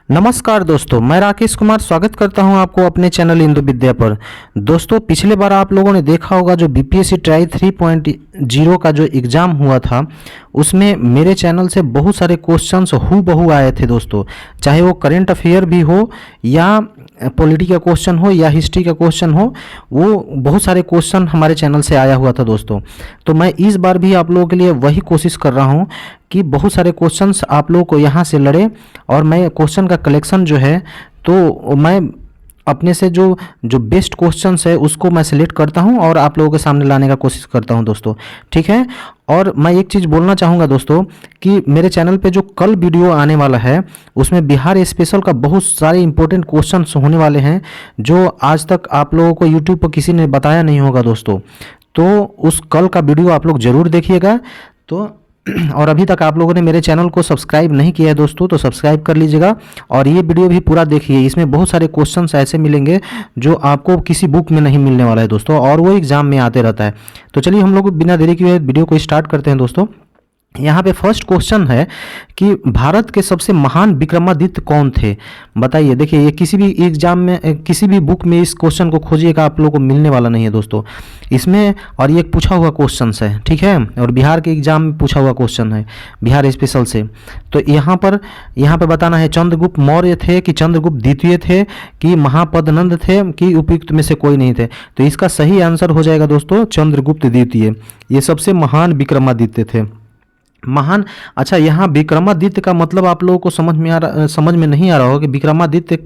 नमस्कार दोस्तों, मैं राकेश कुमार स्वागत करता हूं आपको अपने चैनल इंदु विद्या पर। दोस्तों, पिछले बार आप लोगों ने देखा होगा जो बीपीएससी ट्राई 3.0 का जो एग्ज़ाम हुआ था, उसमें मेरे चैनल से बहुत सारे क्वेश्चंस हूबहू आए थे दोस्तों। चाहे वो करेंट अफेयर भी हो या पॉलिटी का क्वेश्चन हो या हिस्ट्री का क्वेश्चन हो, वो बहुत सारे क्वेश्चन हमारे चैनल से आया हुआ था दोस्तों। तो मैं इस बार भी आप लोगों के लिए वही कोशिश कर रहा हूँ कि बहुत सारे क्वेश्चंस आप लोगों को यहाँ से लड़े और मैं क्वेश्चन का कलेक्शन जो है तो मैं अपने से जो जो बेस्ट क्वेश्चंस है उसको मैं सिलेक्ट करता हूं और आप लोगों के सामने लाने का कोशिश करता हूं दोस्तों, ठीक है। और मैं एक चीज़ बोलना चाहूँगा दोस्तों कि मेरे चैनल पे जो कल वीडियो आने वाला है उसमें बिहार स्पेशल का बहुत सारे इंपॉर्टेंट क्वेश्चंस होने वाले हैं जो आज तक आप लोगों को यूट्यूब पर किसी ने बताया नहीं होगा दोस्तों। तो उस कल का वीडियो आप लोग ज़रूर देखिएगा। तो और अभी तक आप लोगों ने मेरे चैनल को सब्सक्राइब नहीं किया है दोस्तों, तो सब्सक्राइब कर लीजिएगा और ये वीडियो भी पूरा देखिए। इसमें बहुत सारे क्वेश्चंस ऐसे मिलेंगे जो आपको किसी बुक में नहीं मिलने वाला है दोस्तों, और वो एग्जाम में आते रहता है। तो चलिए हम लोग बिना देरी किए वीडियो को स्टार्ट करते हैं दोस्तों। यहाँ पे फर्स्ट क्वेश्चन है कि भारत के सबसे महान विक्रमादित्य कौन थे, बताइए। देखिए, ये किसी भी एग्जाम में किसी भी बुक में इस क्वेश्चन को खोजिएगा आप लोगों को मिलने वाला नहीं है दोस्तों इसमें। और ये पूछा हुआ क्वेश्चन है, ठीक है, और बिहार के एग्जाम में पूछा हुआ क्वेश्चन है बिहार स्पेशल से। तो यहाँ पे बताना है चंद्रगुप्त मौर्य थे कि चंद्रगुप्त द्वितीय थे कि महापद्नंद थे कि उपयुक्त में से कोई नहीं थे। तो इसका सही आंसर हो जाएगा दोस्तों चंद्रगुप्त द्वितीय। ये सबसे महान विक्रमादित्य थे। महान, अच्छा, यहाँ विक्रमादित्य का मतलब आप लोगों को समझ में नहीं आ रहा होगा कि विक्रमादित्य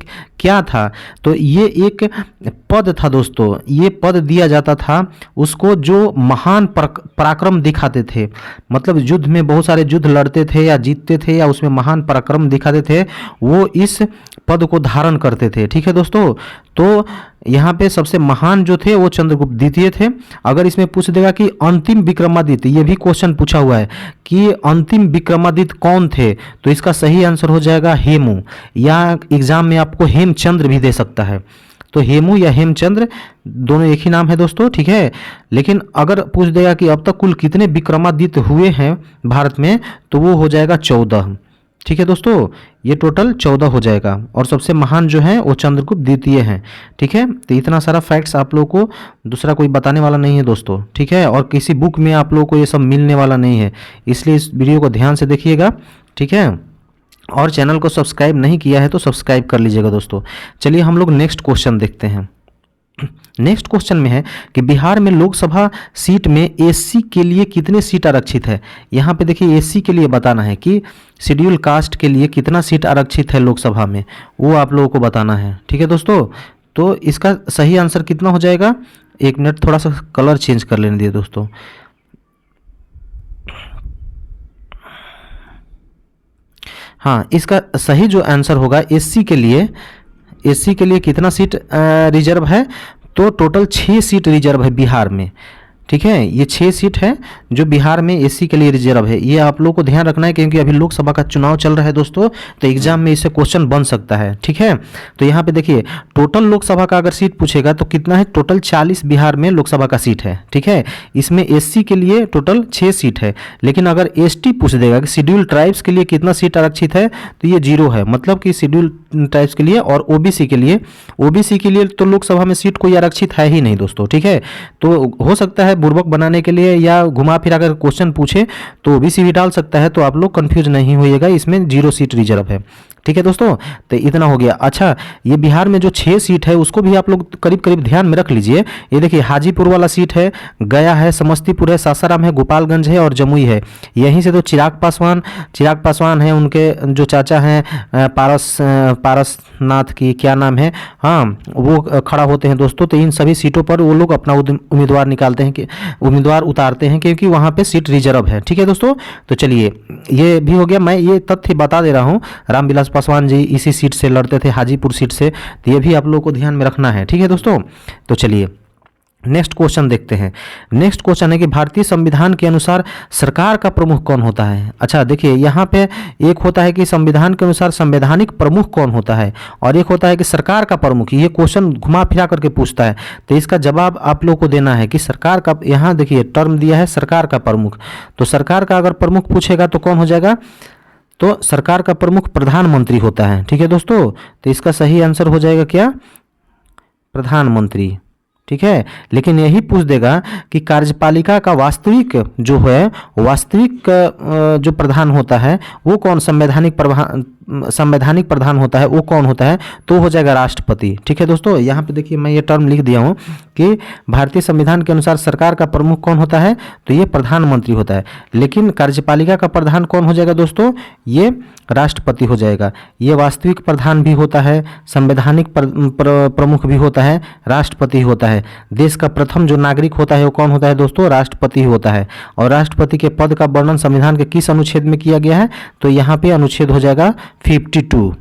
क्या था। तो ये एक पद था दोस्तों, ये पद दिया जाता था उसको जो महान पराक्रम दिखाते थे, मतलब युद्ध में बहुत सारे युद्ध लड़ते थे या जीतते थे या उसमें महान पराक्रम दिखाते थे, वो इस पद को धारण करते थे, ठीक है दोस्तों। तो यहाँ पे सबसे महान जो थे वो चंद्रगुप्त द्वितीय थे। अगर इसमें पूछ देगा कि अंतिम विक्रमादित्य, ये भी क्वेश्चन पूछा हुआ है कि अंतिम विक्रमादित्य कौन थे, तो इसका सही आंसर हो जाएगा हेमू, या एग्जाम में आपको हेमचंद्र भी दे सकता है। तो हेमू या हेमचंद्र दोनों एक ही नाम है दोस्तों, ठीक है। लेकिन अगर पूछ देगा कि अब तक कुल कितने विक्रमादित्य हुए हैं भारत में, तो वो हो जाएगा 14, ठीक है दोस्तों। ये टोटल 14 हो जाएगा और सबसे महान जो है वो चंद्रगुप्त द्वितीय हैं, ठीक है। तो इतना सारा फैक्ट्स आप लोगों को दूसरा कोई बताने वाला नहीं है दोस्तों, ठीक है, और किसी बुक में आप लोगों को ये सब मिलने वाला नहीं है, इसलिए इस वीडियो को ध्यान से देखिएगा, ठीक है। और चैनल को सब्सक्राइब नहीं किया है तो सब्सक्राइब कर लीजिएगा दोस्तों। चलिए हम लोग नेक्स्ट क्वेश्चन देखते हैं। नेक्स्ट क्वेश्चन में है कि बिहार में लोकसभा सीट में एससी के लिए कितने सीट आरक्षित है। यहाँ पे देखिए एससी के लिए बताना है कि शेड्यूल कास्ट के लिए कितना सीट आरक्षित है लोकसभा में, वो आप लोगों को बताना है, ठीक है दोस्तों। तो इसका सही आंसर कितना हो जाएगा, एक मिनट थोड़ा सा कलर चेंज कर लेने दिए दोस्तों। हाँ, इसका सही जो आंसर होगा एससी के लिए कितना सीट रिजर्व है, तो टोटल 6 सीट रिजर्व है बिहार में, ठीक है। ये 6 सीट है जो बिहार में एससी के लिए रिजर्व है। ये आप लोगों को ध्यान रखना है क्योंकि अभी लोकसभा का चुनाव चल रहा है दोस्तों, तो एग्जाम में इससे क्वेश्चन बन सकता है, ठीक है। तो यहाँ पे देखिए टोटल लोकसभा का अगर सीट पूछेगा तो कितना है, टोटल 40 बिहार में लोकसभा का सीट है, ठीक है। इसमें एससी के लिए टोटल 6 सीट है। लेकिन अगर एसटी पूछ देगा कि शेड्यूल ट्राइब्स के लिए कितना सीट आरक्षित है, तो ये 0 है, मतलब कि शेड्यूल ट्राइब्स के लिए और ओबीसी के लिए तो लोकसभा में सीट कोई आरक्षित है ही नहीं दोस्तों, ठीक है। तो हो सकता है बुर्बक बनाने के लिए या घुमा फिरा कर क्वेश्चन पूछे तो ओबीसी भी डाल सकता है, तो आप लोग कंफ्यूज नहीं होइएगा, इसमें 0 सीट रिजर्व है, ठीक है दोस्तों। तो इतना हो गया। अच्छा, ये बिहार में जो 6 सीट है उसको भी आप लोग करीब करीब ध्यान में रख लीजिए। ये देखिए हाजीपुर वाला सीट है, गया है, समस्तीपुर है, सासाराम है, गोपालगंज है और जमुई है। यहीं से तो चिराग पासवान है, उनके जो चाचा हैं पारसनाथ की क्या नाम है, हाँ, वो खड़ा होते हैं दोस्तों। तो इन सभी सीटों पर वो लोग अपना उम्मीदवार निकालते हैं कि उम्मीदवार उतारते हैं क्योंकि वहाँ पे सीट रिजर्व है, ठीक है दोस्तों। तो चलिए ये भी हो गया। मैं ये तथ्य बता दे रहा हूँ, रामविलास पासवान जी इसी सीट से लड़ते थे, हाजीपुर सीट से, तो ये भी आप लोगों को ध्यान में रखना है, ठीक है दोस्तों। तो चलिए नेक्स्ट क्वेश्चन देखते हैं। नेक्स्ट क्वेश्चन है कि भारतीय संविधान के अनुसार सरकार का प्रमुख कौन होता है। अच्छा देखिए, यहाँ पे एक होता है कि संविधान के अनुसार संवैधानिक प्रमुख कौन होता है और एक होता है कि सरकार का प्रमुख। ये क्वेश्चन घुमा फिरा करके पूछता है, तो इसका जवाब आप लोग को देना है कि सरकार का, यहाँ देखिए टर्म दिया है सरकार का प्रमुख, तो सरकार का अगर प्रमुख पूछेगा तो कौन हो जाएगा, तो सरकार का प्रमुख प्रधानमंत्री होता है। ठीक है दोस्तों, तो इसका सही आंसर हो जाएगा क्या, प्रधानमंत्री। ठीक है, लेकिन यही पूछ देगा कि कार्यपालिका का वास्तविक जो है, वास्तविक जो प्रधान होता है वो कौन, संवैधानिक प्रधान होता है वो कौन होता है, तो हो जाएगा राष्ट्रपति। ठीक है दोस्तों, यहाँ पे देखिए मैं ये टर्म लिख दिया हूँ कि भारतीय संविधान के अनुसार सरकार का प्रमुख कौन होता है, तो ये प्रधानमंत्री होता है। लेकिन कार्यपालिका का प्रधान कौन हो जाएगा दोस्तों, ये राष्ट्रपति हो जाएगा। ये वास्तविक प्रधान भी होता है, संवैधानिक प्रमुख भी होता है, राष्ट्रपति होता है। देश का प्रथम जो नागरिक होता है वो कौन होता है दोस्तों, राष्ट्रपति होता है। और राष्ट्रपति के पद का वर्णन संविधान के किस अनुच्छेद में किया गया है, तो यहाँ पे अनुच्छेद हो जाएगा 52।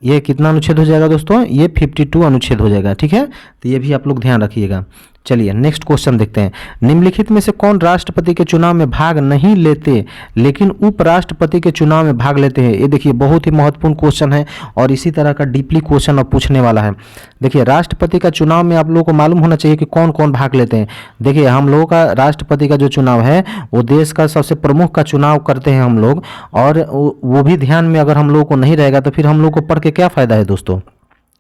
ये कितना अनुच्छेद हो जाएगा दोस्तों, ये 52 अनुच्छेद हो जाएगा। ठीक है, तो ये भी आप लोग ध्यान रखिएगा। चलिए नेक्स्ट क्वेश्चन देखते हैं। निम्नलिखित में से कौन राष्ट्रपति के चुनाव में भाग नहीं लेते लेकिन उपराष्ट्रपति के चुनाव में भाग लेते हैं? ये देखिए बहुत ही महत्वपूर्ण क्वेश्चन है और इसी तरह का डीपली क्वेश्चन अब पूछने वाला है। देखिए राष्ट्रपति का चुनाव में आप लोगों को मालूम होना चाहिए कि कौन कौन भाग लेते हैं। देखिए हम लोगों का राष्ट्रपति का जो चुनाव है वो देश का सबसे प्रमुख का चुनाव करते हैं हम लोग, और वो भी ध्यान में अगर हम लोगों को नहीं रहेगा तो फिर हम लोग को पढ़ के क्या फ़ायदा है दोस्तों।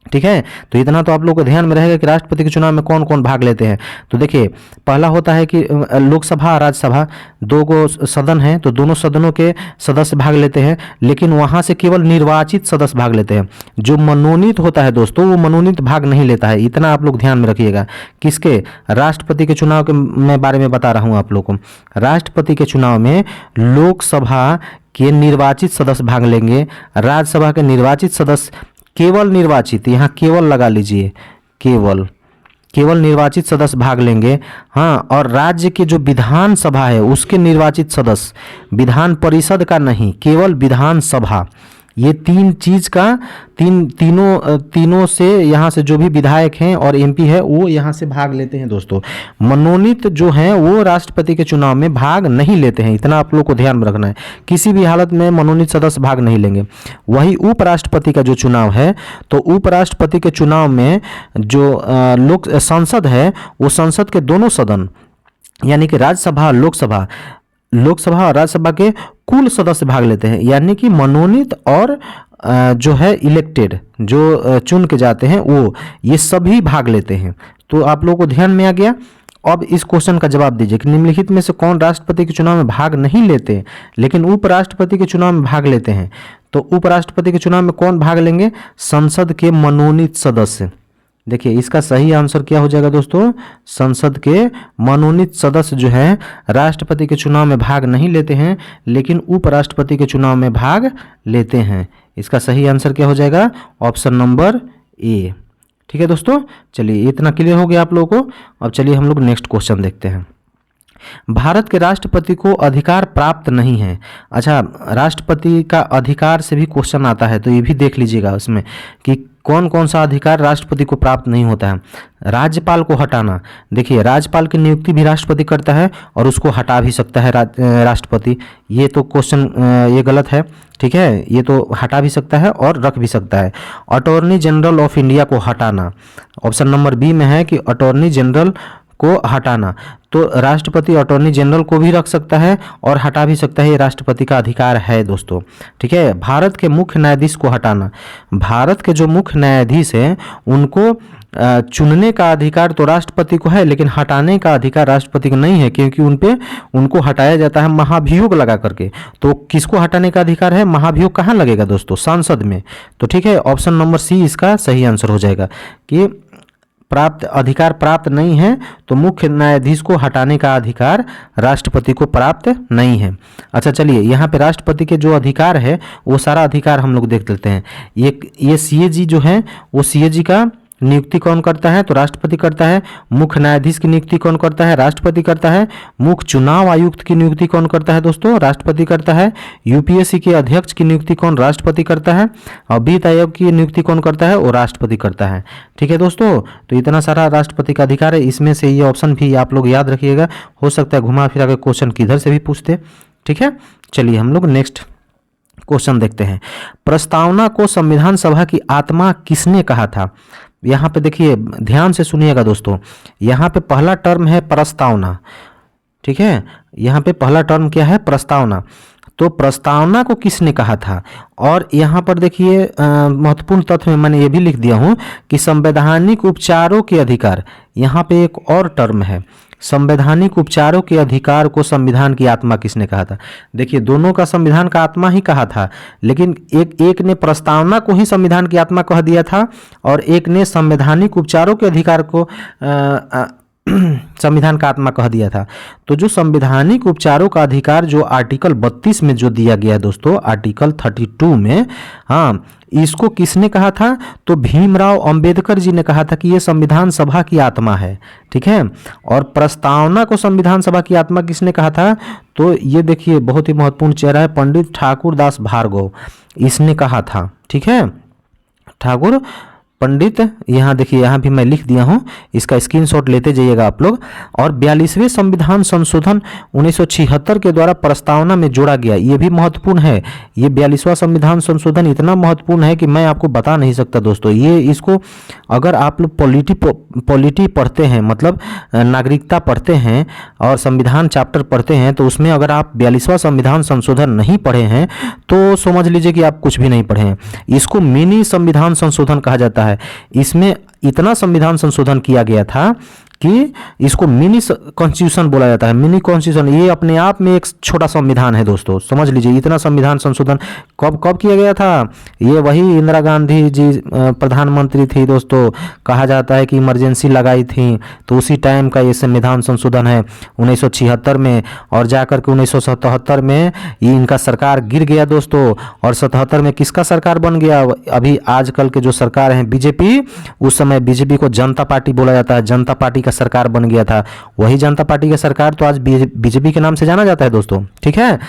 ठीक है, तो इतना तो आप लोगों को ध्यान में रहेगा कि राष्ट्रपति के चुनाव में कौन कौन भाग लेते हैं। तो देखिए पहला होता है कि लोकसभा और राज्यसभा, दो गो सदन हैं तो दोनों सदनों के सदस्य भाग लेते हैं, लेकिन वहां से केवल निर्वाचित सदस्य भाग लेते हैं। जो मनोनीत होता है दोस्तों वो मनोनीत भाग नहीं लेता है। इतना आप लोग ध्यान में रखिएगा। किसके, राष्ट्रपति के चुनाव के मैं बारे में बता रहा हूँ आप लोग को। राष्ट्रपति के चुनाव में लोकसभा के निर्वाचित सदस्य भाग लेंगे, राज्यसभा के निर्वाचित सदस्य, केवल निर्वाचित, यहाँ केवल लगा लीजिए, केवल निर्वाचित सदस्य भाग लेंगे। हाँ, और राज्य के जो विधानसभा है उसके निर्वाचित सदस्य, विधान परिषद का नहीं, केवल विधानसभा, ये तीन चीज का तीनों से यहाँ से जो भी विधायक हैं और एमपी है वो यहाँ से भाग लेते हैं दोस्तों। मनोनीत जो हैं वो राष्ट्रपति के चुनाव में भाग नहीं लेते हैं। इतना आप लोग को ध्यान में रखना है, किसी भी हालत में मनोनीत सदस्य भाग नहीं लेंगे। वही उपराष्ट्रपति का जो चुनाव है, तो उपराष्ट्रपति के चुनाव में जो संसद है वो संसद के दोनों सदन यानी कि राज्यसभा, लोकसभा और राज्यसभा के कुल सदस्य भाग लेते हैं। यानी कि मनोनीत और जो है इलेक्टेड, जो चुन के जाते हैं वो, ये सभी भाग लेते हैं। तो आप लोगों को ध्यान में आ गया। अब इस क्वेश्चन का जवाब दीजिए कि निम्नलिखित में से कौन राष्ट्रपति के चुनाव में भाग नहीं लेते लेकिन उपराष्ट्रपति के चुनाव में भाग लेते हैं? तो उपराष्ट्रपति के चुनाव में कौन भाग लेंगे? संसद के मनोनीत सदस्य। देखिए इसका सही आंसर क्या हो जाएगा दोस्तों, संसद के मनोनीत सदस्य जो है राष्ट्रपति के चुनाव में भाग नहीं लेते हैं लेकिन उपराष्ट्रपति के चुनाव में भाग लेते हैं। इसका सही आंसर क्या हो जाएगा, ऑप्शन नंबर ए। ठीक है दोस्तों, चलिए इतना क्लियर हो गया आप लोगों को। अब चलिए हम लोग नेक्स्ट क्वेश्चन देखते हैं। भारत के राष्ट्रपति को अधिकार प्राप्त नहीं है। अच्छा, राष्ट्रपति का अधिकार से भी क्वेश्चन आता है तो ये भी देख लीजिएगा उसमें कि कौन कौन सा अधिकार राष्ट्रपति को प्राप्त नहीं होता है। राज्यपाल को हटाना, देखिए राज्यपाल की नियुक्ति भी राष्ट्रपति करता है और उसको हटा भी सकता है राष्ट्रपति। ये तो क्वेश्चन ये गलत है, ठीक है, ये तो हटा भी सकता है और रख भी सकता है। अटॉर्नी जनरल ऑफ इंडिया को हटाना, ऑप्शन नंबर बी में है कि अटॉर्नी जनरल को हटाना। तो राष्ट्रपति अटॉर्नी जनरल को भी रख सकता है और हटा भी सकता है, ये राष्ट्रपति का अधिकार है दोस्तों। ठीक है, भारत के मुख्य न्यायाधीश को हटाना, भारत के जो मुख्य न्यायाधीश हैं उनको चुनने का अधिकार तो राष्ट्रपति को है लेकिन हटाने का अधिकार राष्ट्रपति को नहीं है, क्योंकि उनको हटाया जाता है महाभियोग लगा करके। तो किसको हटाने का अधिकार है? महाभियोग कहाँ लगेगा दोस्तों? संसद में। तो ठीक है, ऑप्शन नंबर सी इसका सही आंसर हो जाएगा कि अधिकार प्राप्त नहीं है तो मुख्य न्यायाधीश को हटाने का अधिकार राष्ट्रपति को प्राप्त नहीं है। अच्छा चलिए, यहाँ पे राष्ट्रपति के जो अधिकार है वो सारा अधिकार हम लोग देख लेते हैं। ये सीएजी जो है वो सीएजी का नियुक्ति कौन करता है? तो राष्ट्रपति करता है। मुख्य न्यायाधीश की नियुक्ति कौन करता है? राष्ट्रपति करता है। मुख्य चुनाव आयुक्त की नियुक्ति कौन करता है दोस्तों? राष्ट्रपति करता है। यूपीएससी के अध्यक्ष की नियुक्ति कौन? राष्ट्रपति करता है। और वित्त आयोग की नियुक्ति कौन करता है? वो राष्ट्रपति करता है। ठीक है दोस्तों, तो इतना सारा राष्ट्रपति का अधिकार है। इसमें से ये ऑप्शन भी आप लोग याद रखिएगा, हो सकता है घुमा फिरा के क्वेश्चन किधर से भी पूछते। ठीक है, चलिए हम लोग नेक्स्ट क्वेश्चन देखते हैं। प्रस्तावना को संविधान सभा की आत्मा किसने कहा था? यहाँ पे देखिए ध्यान से सुनिएगा दोस्तों, यहाँ पे पहला टर्म है प्रस्तावना। ठीक है, यहाँ पे पहला टर्म क्या है? प्रस्तावना। तो प्रस्तावना को किसने कहा था? और यहाँ पर देखिए महत्वपूर्ण तथ्य में मैंने ये भी लिख दिया हूँ कि संवैधानिक उपचारों के अधिकार, यहाँ पे एक और टर्म है, संवैधानिक उपचारों के अधिकार को संविधान की आत्मा किसने कहा था? देखिए दोनों का संविधान का आत्मा ही कहा था, लेकिन एक ने प्रस्तावना को ही संविधान की आत्मा कह दिया था और एक ने संवैधानिक उपचारों के अधिकार को संविधान का आत्मा कह दिया था। तो जो संवैधानिक उपचारों का अधिकार जो आर्टिकल 32 में जो दिया गया है दोस्तों, आर्टिकल 32 में, हाँ, इसको किसने कहा था? तो भीमराव अंबेडकर जी ने कहा था कि ये संविधान सभा की आत्मा है, ठीक है। और प्रस्तावना को संविधान सभा की आत्मा किसने कहा था? तो ये देखिए बहुत ही महत्वपूर्ण चेहरा है, पंडित ठाकुर दास भार्गव, इसने कहा था, ठीक है। ठाकुर पंडित, यहाँ देखिए यहाँ भी मैं लिख दिया हूँ, इसका स्क्रीनशॉट लेते जाइएगा आप लोग। और 42वें संविधान संशोधन 1976 के द्वारा प्रस्तावना में जोड़ा गया, ये भी महत्वपूर्ण है। ये 42वां संविधान संशोधन इतना महत्वपूर्ण है कि मैं आपको बता नहीं सकता दोस्तों। ये इसको अगर आप लोग पॉलिटी पढ़ते हैं, मतलब नागरिकता पढ़ते हैं और संविधान चैप्टर पढ़ते हैं, तो उसमें अगर आप 42वां संविधान संशोधन नहीं पढ़े हैं तो समझ लीजिए कि आप कुछ भी नहीं पढ़े हैं। इसको मिनी संविधान संशोधन कहा जाता है। इसमें इतना संविधान संशोधन किया गया था कि इसको मिनी कॉन्स्टिट्यूशन बोला जाता है। मिनी कॉन्स्टिट्यूशन ये अपने आप में एक छोटा संविधान है दोस्तों, समझ लीजिए। इतना संविधान संशोधन कब किया गया था? ये वही इंदिरा गांधी जी प्रधानमंत्री थी दोस्तों, कहा जाता है कि इमरजेंसी लगाई थी, तो उसी टाइम का ये संविधान संशोधन है 1976 में। और जाकर के 1977 में ये इनका सरकार गिर गया दोस्तों, और 77 में किसका सरकार बन गया? अभी आजकल के जो सरकार हैं बीजेपी, उस समय बीजेपी को जनता पार्टी बोला जाता है, जनता पार्टी का सरकार बन गया था। वही जनता पार्टी का सरकार तो आज बीजेपी के नाम से जाना जाता है दोस्तों, ठीक है।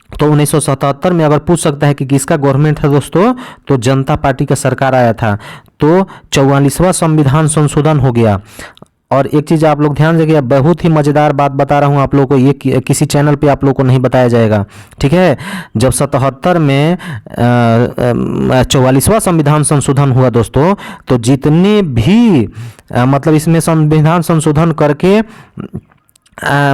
तो 1977 में अगर पूछ सकता है कि किसका गवर्नमेंट था दोस्तों, तो जनता पार्टी का सरकार आया था। तो 44वां संविधान संशोधन हो गया। और एक चीज़ आप लोग ध्यान रखिए, बहुत ही मज़ेदार बात बता रहा हूँ आप लोगों को, ये किसी चैनल पे आप लोगों को नहीं बताया जाएगा, ठीक है। जब 77 में 44वां संविधान संशोधन हुआ दोस्तों, तो जितने भी मतलब इसमें संविधान संशोधन करके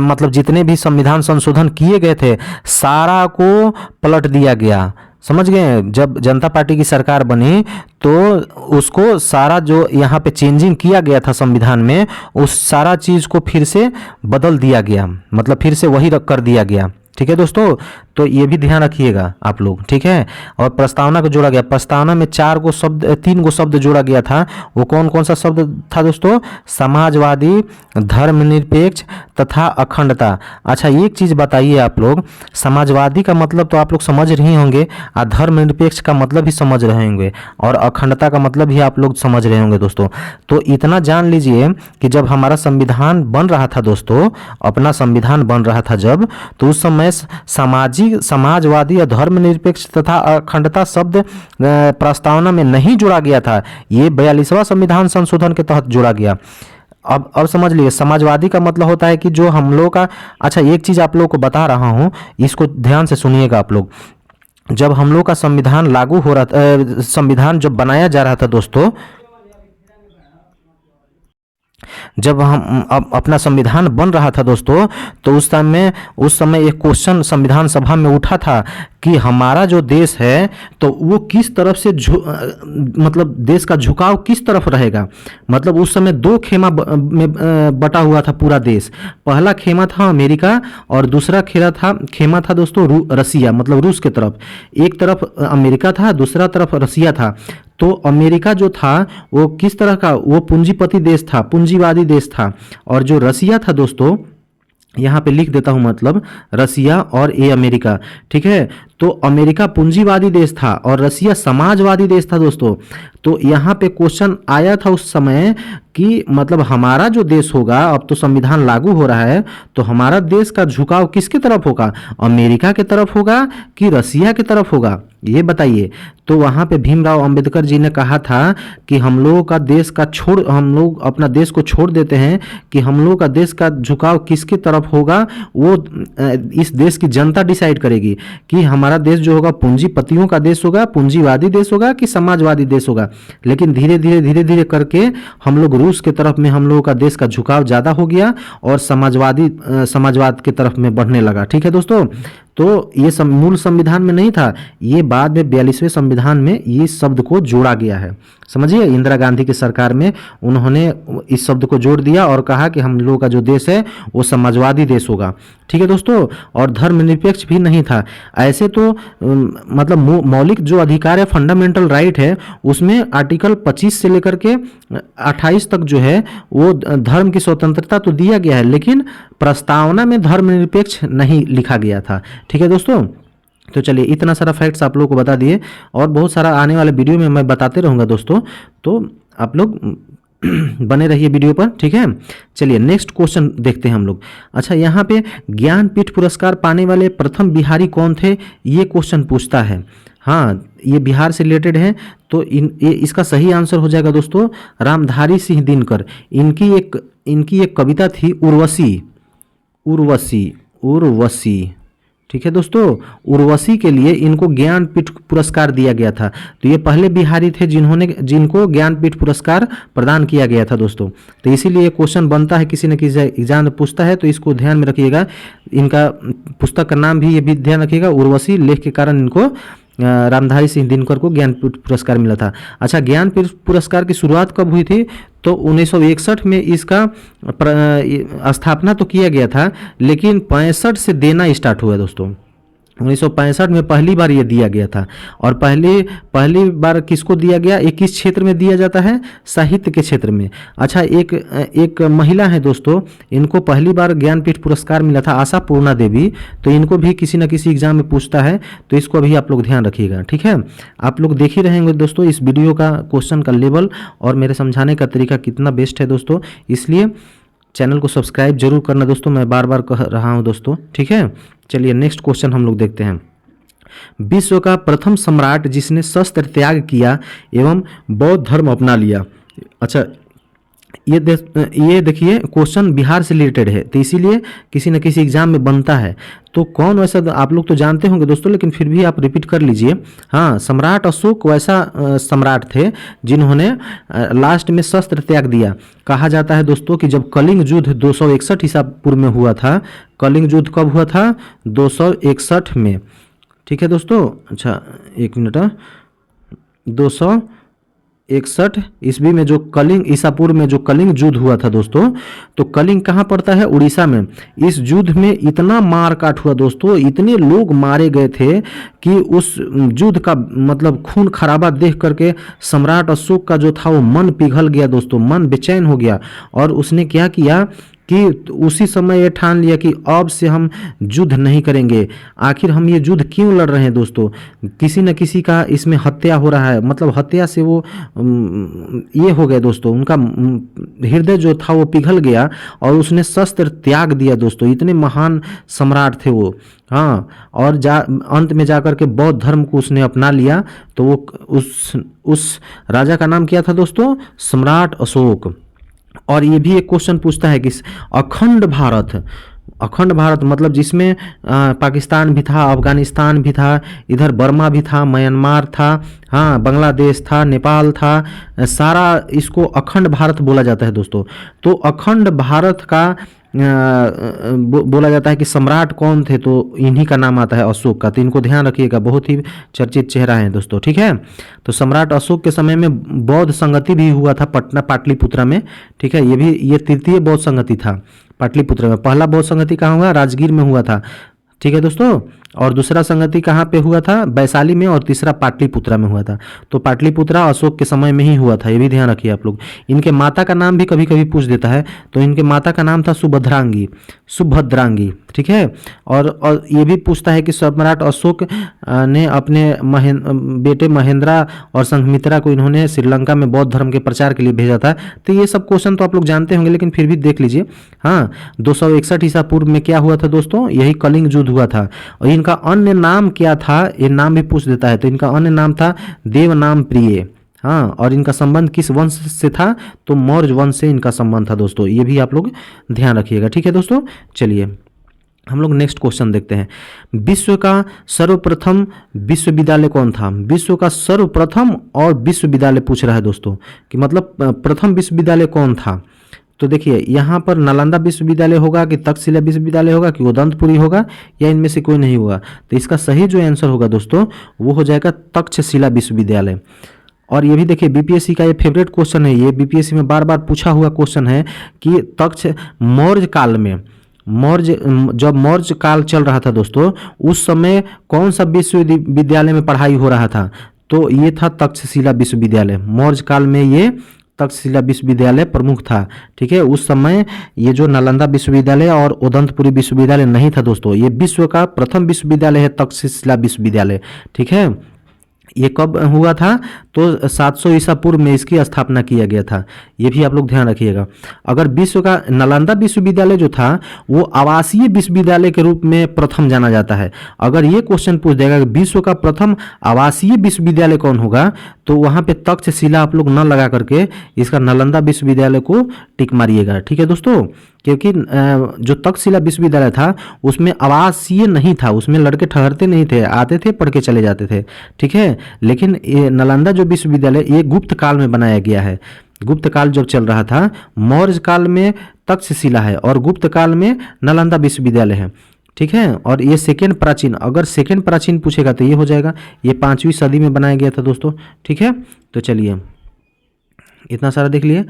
मतलब जितने भी संविधान संशोधन किए गए थे, सारा को पलट दिया गया, समझ गए। जब जनता पार्टी की सरकार बनी तो उसको सारा जो यहाँ पे चेंजिंग किया गया था संविधान में, उस सारा चीज़ को फिर से बदल दिया गया, मतलब फिर से वही कर दिया गया, ठीक है दोस्तों। तो ये भी ध्यान रखिएगा आप लोग, ठीक है। और प्रस्तावना को जोड़ा गया, प्रस्तावना में 3 गो शब्द जोड़ा गया था। वो कौन कौन सा शब्द था दोस्तों? समाजवादी, धर्मनिरपेक्ष तथा अखंडता। अच्छा एक चीज़ बताइए आप लोग, समाजवादी का मतलब तो आप लोग समझ रहे होंगे, और धर्मनिरपेक्ष का मतलब भी समझ रहे होंगे, और अखंडता का मतलब भी आप लोग समझ रहे होंगे दोस्तों। तो इतना जान लीजिए कि जब हमारा संविधान बन रहा था दोस्तों, अपना संविधान बन रहा था जब, तो उस समय समाजवादी या धर्मनिरपेक्ष तथा अखंडता शब्द प्रस्तावना में नहीं जोड़ा गया था। ये 42वां संविधान संशोधन के तहत जोड़ा गया। अब समझ लिए, समाजवादी का मतलब होता है कि जो हम लोग का, अच्छा एक चीज़ आप लोगों को बता रहा हूँ, इसको ध्यान से सुनिएगा आप लोग। जब हम लोग का संविधान लागू हो रहा था, संविधान जब बनाया जा रहा था दोस्तों, जब हम अपना संविधान बन रहा था दोस्तों, तो उस समय एक क्वेश्चन संविधान सभा में उठा था कि हमारा जो देश है तो वो किस तरफ से मतलब देश का झुकाव किस तरफ रहेगा। मतलब उस समय 2 खेमा में बटा हुआ था पूरा देश। पहला खेमा था अमेरिका और दूसरा खेमा था दोस्तों रसिया, मतलब रूस के तरफ। एक तरफ अमेरिका था, दूसरा तरफ रसिया था। तो अमेरिका जो था वो किस तरह का, वो पूंजीपति देश था, पूंजीवादी देश था। और जो रसिया था दोस्तों, यहाँ पे लिख देता हूँ, मतलब रसिया और ये अमेरिका, ठीक है। तो अमेरिका पूंजीवादी देश था और रसिया समाजवादी देश था दोस्तों। तो यहाँ पे क्वेश्चन आया था उस समय कि मतलब हमारा जो देश होगा, अब तो संविधान लागू हो रहा है, तो हमारा देश का झुकाव किसकी तरफ होगा? अमेरिका की तरफ होगा कि रसिया की तरफ होगा, ये बताइए। तो वहाँ पे भीमराव अंबेडकर जी ने कहा था कि हम लोग अपना देश को छोड़ देते हैं, कि हम लोग का देश का झुकाव किसकी तरफ होगा वो इस देश की जनता डिसाइड करेगी कि हमारा देश जो होगा पूंजीपतियों का देश होगा, पूंजीवादी देश होगा कि समाजवादी देश होगा। लेकिन धीरे धीरे करके हम लोग रूस के तरफ में हम लोगों का देश का झुकाव ज़्यादा हो गया और समाजवाद की तरफ में बढ़ने लगा, ठीक है दोस्तों। तो ये मूल संविधान में नहीं था, ये बाद में 42वें संविधान में ये शब्द को जोड़ा गया है। समझिए, इंदिरा गांधी की सरकार में उन्होंने इस शब्द को जोड़ दिया और कहा कि हम लोगों का जो देश है वो समाजवादी देश होगा। ठीक है दोस्तों, और धर्मनिरपेक्ष भी नहीं था। ऐसे तो मतलब मौलिक जो अधिकार है, फंडामेंटल राइट है, उसमें आर्टिकल 25 से लेकर के 28 तक जो है वो धर्म की स्वतंत्रता तो दिया गया है, लेकिन प्रस्तावना में धर्मनिरपेक्ष नहीं लिखा गया था। ठीक है दोस्तों, तो चलिए इतना सारा फैक्ट्स आप लोगों को बता दिए, और बहुत सारा आने वाले वीडियो में मैं बताते रहूँगा दोस्तों, तो आप लोग बने रहिए वीडियो पर। ठीक है, चलिए नेक्स्ट क्वेश्चन देखते हैं हम लोग। अच्छा, यहाँ पे ज्ञानपीठ पुरस्कार पाने वाले प्रथम बिहारी कौन थे, ये क्वेश्चन पूछता है। हाँ, ये बिहार से रिलेटेड है, तो इसका सही आंसर हो जाएगा दोस्तों रामधारी सिंह दिनकर। इनकी एक कविता थी उर्वशी। ठीक है दोस्तों, उर्वशी के लिए इनको ज्ञानपीठ पुरस्कार दिया गया था। तो ये पहले बिहारी थे जिनको ज्ञानपीठ पुरस्कार प्रदान किया गया था दोस्तों। तो इसीलिए क्वेश्चन बनता है, किसी न किसी एग्जाम में पूछता है, तो इसको ध्यान में रखिएगा। इनका पुस्तक का नाम भी ये भी ध्यान रखिएगा, उर्वशी। लेख के कारण इनको रामधारी सिंह दिनकर को ज्ञानपीठ पुरस्कार मिला था। अच्छा, ज्ञानपीठ पुरस्कार की शुरुआत कब हुई थी, तो 1961 में इसका स्थापना तो किया गया था, लेकिन 65 से देना स्टार्ट हुआ दोस्तों। 1965 में पहली बार ये दिया गया था। और पहली बार किसको दिया गया, ये किस क्षेत्र में दिया जाता है, साहित्य के क्षेत्र में। अच्छा, एक महिला है दोस्तों, इनको पहली बार ज्ञानपीठ पुरस्कार मिला था, आशा पूर्णा देवी। तो इनको भी किसी न किसी एग्जाम में पूछता है, तो इसको भी आप लोग ध्यान रखिएगा। ठीक है, आप लोग देख ही रहेंगे दोस्तों इस वीडियो का क्वेश्चन का लेवल और मेरे समझाने का तरीका कितना बेस्ट है दोस्तों, इसलिए चैनल को सब्सक्राइब जरूर करना दोस्तों, मैं बार बार कह रहा हूं दोस्तों। ठीक है, चलिए नेक्स्ट क्वेश्चन हम लोग देखते हैं। विश्व का प्रथम सम्राट जिसने शस्त्र त्याग किया एवं बौद्ध धर्म अपना लिया। अच्छा, ये देखिए क्वेश्चन बिहार से रिलेटेड है, तो इसीलिए किसी न किसी एग्जाम में बनता है। तो कौन वैसा, आप लोग तो जानते होंगे दोस्तों, लेकिन फिर भी आप रिपीट कर लीजिए। हाँ, सम्राट अशोक वैसा सम्राट थे जिन्होंने लास्ट में शस्त्र त्याग दिया। कहा जाता है दोस्तों कि जब कलिंग युद्ध 261 ईसा पूर्व में हुआ था, कलिंग युद्ध कब हुआ था, 261 में। ठीक है दोस्तों, अच्छा एक मिनट, 261 ईस्वी में जो कलिंग ईसा पूर्व में जो कलिंग युद्ध हुआ था दोस्तों, तो कलिंग कहाँ पड़ता है, उड़ीसा में। इस युद्ध में इतना मार काट हुआ दोस्तों, इतने लोग मारे गए थे कि उस युद्ध का मतलब खून खराबा देख करके सम्राट अशोक का जो था वो मन पिघल गया दोस्तों, मन बेचैन हो गया। और उसने क्या किया कि उसी समय ये ठान लिया कि अब से हम युद्ध नहीं करेंगे। आखिर हम ये युद्ध क्यों लड़ रहे हैं दोस्तों, किसी न किसी का इसमें हत्या हो रहा है, मतलब हत्या से वो ये हो गया दोस्तों, उनका हृदय जो था वो पिघल गया और उसने शस्त्र त्याग दिया दोस्तों। इतने महान सम्राट थे वो। हाँ, और अंत में जाकर के बौद्ध धर्म को उसने अपना लिया। तो वो उस राजा का नाम क्या था दोस्तों, सम्राट अशोक। और ये भी एक क्वेश्चन पूछता है कि अखंड भारत मतलब जिसमें पाकिस्तान भी था, अफगानिस्तान भी था, इधर बर्मा भी था, म्यांमार था, हाँ बांग्लादेश था, नेपाल था, सारा इसको अखंड भारत बोला जाता है दोस्तों। तो अखंड भारत का बोला जाता है कि सम्राट कौन थे, तो इन्हीं का नाम आता है अशोक का। तो इनको ध्यान रखिएगा, बहुत ही चर्चित चेहरा है दोस्तों। ठीक है, तो सम्राट अशोक के समय में बौद्ध संगति भी हुआ था पाटलिपुत्रा में। ठीक है, ये तृतीय बौद्ध संगति था पाटलिपुत्र में। पहला बौद्ध संगति कहाँ हुआ, राजगीर में हुआ था। ठीक है दोस्तों, और दूसरा संगति कहाँ पे हुआ था, वैशाली में, और तीसरा पाटलिपुत्रा में हुआ था। तो पाटलिपुत्रा अशोक के समय में ही हुआ था, ये भी ध्यान रखिए आप लोग। इनके माता का नाम भी कभी कभी पूछ देता है, तो इनके माता का नाम था सुभद्रांगी। ठीक है, और ये भी पूछता है कि सम्राट अशोक ने अपने बेटे महेंद्रा और संघमित्रा को इन्होंने श्रीलंका में बौद्ध धर्म के प्रचार के लिए भेजा था। तो ये सब क्वेश्चन तो आप लोग जानते होंगे, लेकिन फिर भी देख लीजिए। हाँ, 261 ईसा पूर्व में क्या हुआ था दोस्तों, यही कलिंग युद्ध हुआ था। और इनका अन्य नाम क्या था, ये नाम भी पूछ देता है। तो इनका अन्य नाम था देवनाम प्रिय। हाँ, और इनका संबंध किस वंश से था, तो मौर्य वंश से इनका संबंध था दोस्तों। ये भी आप लोग ध्यान रखिएगा। ठीक है दोस्तों, चलिए हम लोग नेक्स्ट क्वेश्चन देखते हैं। विश्व का सर्वप्रथम विश्वविद्यालय कौन था। विश्व का सर्वप्रथम और विश्वविद्यालय पूछ रहा है दोस्तों, कि मतलब प्रथम विश्वविद्यालय कौन था। तो देखिए यहाँ पर नालंदा विश्वविद्यालय होगा कि तक्षशिला विश्वविद्यालय होगा कि उदंतपुरी होगा या इनमें से कोई नहीं होगा। तो इसका सही जो आंसर होगा दोस्तों वो हो जाएगा तक्षशिला विश्वविद्यालय। और ये भी देखिए बीपीएससी का ये फेवरेट क्वेश्चन है, ये बीपीएससी में बार बार पूछा हुआ क्वेश्चन है कि तक्ष मौर्य काल में जब मौर्य काल चल रहा था दोस्तों, उस समय कौन सा विश्वविद्यालय में पढ़ाई हो रहा था? तो ये था तक्षशिला विश्वविद्यालय। मौर्य काल में ये तक्षशिला विश्वविद्यालय प्रमुख था। ठीक है, उस समय ये जो नालंदा विश्वविद्यालय और उदंतपुरी विश्वविद्यालय नहीं था दोस्तों। ये विश्व का प्रथम विश्वविद्यालय है तक्षशिला विश्वविद्यालय। ठीक है, ये कब हुआ था? तो 700 ईसा पूर्व में इसकी स्थापना किया गया था। ये भी आप लोग ध्यान रखिएगा। अगर विश्व का नालंदा विश्वविद्यालय जो था वो आवासीय विश्वविद्यालय के रूप में प्रथम जाना जाता है। अगर ये क्वेश्चन पूछ देगा कि विश्व का प्रथम आवासीय विश्वविद्यालय कौन होगा, तो वहाँ पे तक्षशिला आप लोग न लगा करके इसका नालंदा विश्वविद्यालय को टिक मारिएगा। ठीक है दोस्तों, क्योंकि जो तक्षशिला विश्वविद्यालय था उसमें आवासीय नहीं था, उसमें लड़के ठहरते नहीं थे, आते थे पढ़ के चले जाते थे। ठीक है, लेकिन ये नालंदा जो विश्वविद्यालय ये गुप्त काल में बनाया गया है। गुप्त काल जब चल रहा था, मौर्य काल में तक्षशिला है और गुप्त काल में नालंदा विश्वविद्यालय है। ठीक है, और ये सेकेंड प्राचीन, अगर सेकेंड प्राचीन पूछेगा तो ये हो जाएगा, ये 5वीं सदी में बनाया गया था दोस्तों। ठीक है, तो चलिए इतना सारा देख लिए।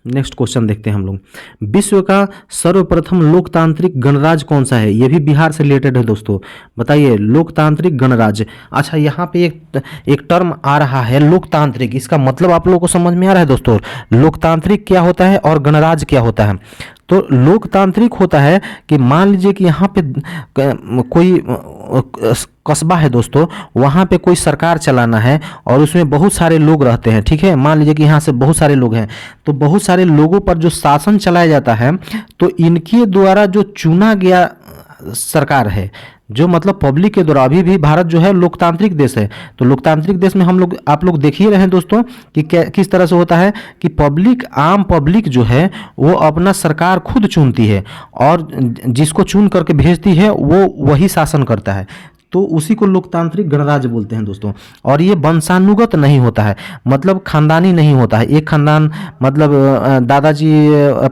नेक्स्ट क्वेश्चन देखते हैं हम लोग। विश्व का सर्वप्रथम लोकतांत्रिक गणराज्य कौन सा है? ये भी बिहार से रिलेटेड है दोस्तों। बताइए, लोकतांत्रिक गणराज्य। अच्छा, यहाँ पे एक टर्म आ रहा है लोकतांत्रिक, इसका मतलब आप लोगों को समझ में आ रहा है दोस्तों? लोकतांत्रिक क्या होता है और गणराज्य क्या होता है? तो लोकतांत्रिक होता है कि मान लीजिए कि यहाँ पे कोई कस्बा है दोस्तों, वहाँ पे कोई सरकार चलाना है और उसमें बहुत सारे लोग रहते हैं। ठीक है, मान लीजिए कि यहाँ से बहुत सारे लोग हैं, तो बहुत सारे लोगों पर जो शासन चलाया जाता है, तो इनके द्वारा जो चुना गया सरकार है, जो मतलब पब्लिक के द्वारा। अभी भी भारत जो है लोकतांत्रिक देश है, तो लोकतांत्रिक देश में आप लोग देख ही रहे हैं दोस्तों कि किस तरह से होता है कि आम पब्लिक जो है वो अपना सरकार खुद चुनती है और जिसको चुन करके भेजती है वो वही शासन करता है। तो उसी को लोकतांत्रिक गणराज्य बोलते हैं दोस्तों। और ये वंशानुगत नहीं होता है, मतलब खानदानी नहीं होता है। एक खानदान मतलब दादाजी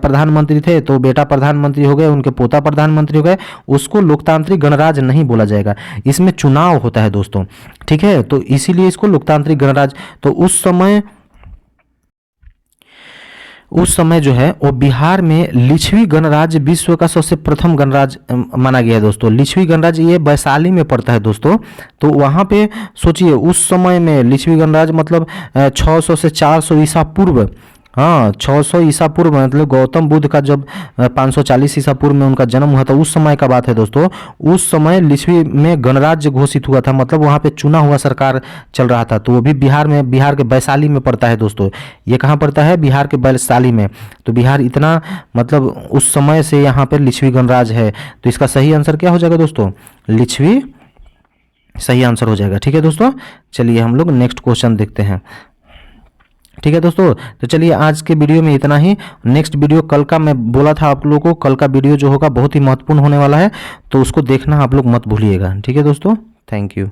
प्रधानमंत्री थे तो बेटा प्रधानमंत्री हो गए, उनके पोता प्रधानमंत्री हो गए, उसको लोकतांत्रिक गणराज्य नहीं बोला जाएगा। इसमें चुनाव होता है दोस्तों। ठीक है, तो इसीलिए इसको लोकतांत्रिक गणराज्य। तो उस समय जो है वो बिहार में लिच्छवी गणराज्य विश्व का सबसे प्रथम गणराज्य माना गया है दोस्तों। लिच्छवी गणराज्य ये वैशाली में पड़ता है दोस्तों। तो वहाँ पे सोचिए उस समय में लिच्छवी गणराज्य मतलब 600 से 400 ईसा पूर्व, हाँ 600 ईसा पूर्व, मतलब गौतम बुद्ध का जब 540 ईसा पूर्व में उनका जन्म हुआ था, उस समय का बात है दोस्तों। उस समय लिच्छवी में गणराज्य घोषित हुआ था, मतलब वहाँ पे चुना हुआ सरकार चल रहा था। तो वो भी बिहार के वैशाली में पड़ता है दोस्तों। ये कहाँ पड़ता है? बिहार के वैशाली में। तो बिहार इतना मतलब उस समय से यहाँ पर लिच्छवी गणराज्य है। तो इसका सही आंसर क्या हो जाएगा दोस्तों? लिच्छवी सही आंसर हो जाएगा। ठीक है दोस्तों, चलिए हम लोग नेक्स्ट क्वेश्चन देखते हैं। ठीक है दोस्तों, तो चलिए आज के वीडियो में इतना ही। नेक्स्ट वीडियो कल का मैं बोला था आप लोगों को, कल का वीडियो जो होगा बहुत ही महत्वपूर्ण होने वाला है, तो उसको देखना आप लोग मत भूलिएगा। ठीक है दोस्तों, थैंक यू।